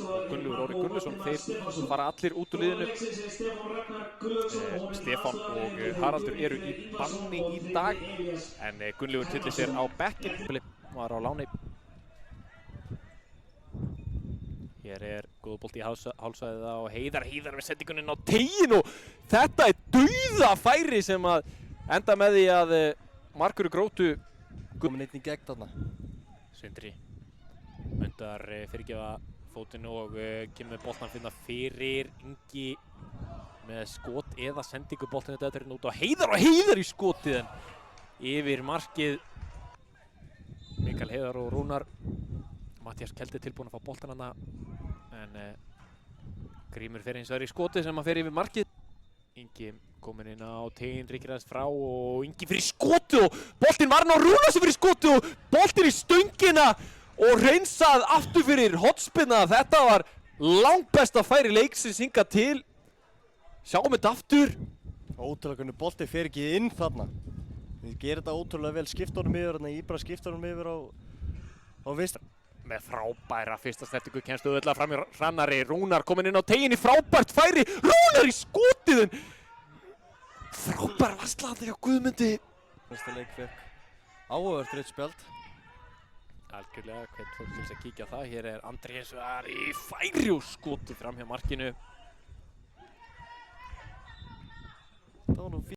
og Gunnlaugur Orri Gunnlaugsson, þeir fara allir út úr liðinu. Stefán og Haraldur eru í banni í dag, en Gunnlaugur tyllir sér á bekkinn, var á láni. Hér góður bolti í hálsvæðið á Heiðar við sendingunni inn á teiginn og þetta dauðafæri sem að enda með því að markur Gróttu komin einn í gegn þarna. Sindri undar fyrirgefa fótinn og kemur boltan finna fyrir Ingi með skot eða sendingu. Boltinn þetta út á Heiðar og Heiðar í skotið en yfir markið. Mikael Heiðar og Rúnar. Matthías Keldi tilbúinn að fá boltan hana en Grímur fer hins vegar í skotið sem að fer yfir markið. Ingi kominn inn á teiginn, rykkir aðeins frá og Ingi fyrir skotið og boltinn var hann á Rúnar sem fyrir skotið og boltinn í stöngina og hreinsað aftur fyrir hornspyrna. Þetta var langbesta færi leiksins hingað til. Sjáum þetta aftur. Ótrúlega hvernig bolti fer ekki inn þarna. Við gerum þetta ótrúlega vel, skipta honum yfir, Íbra skipta honum yfir á vinstra. Með frábæra fyrsta snertingu kemst auðvitað fram í Hrannari. Rúnar kominn inn á teiginn í frábært færi. Rúnar í skotiðin. Frábær varsla hjá Guðmundi. Næsta leik fekk áhugavert rautt spjald. Algjörlega, hvern fólk til þess að kíkja á það. Hér Andri hins vegar í færi og skotið fram hjá markinu.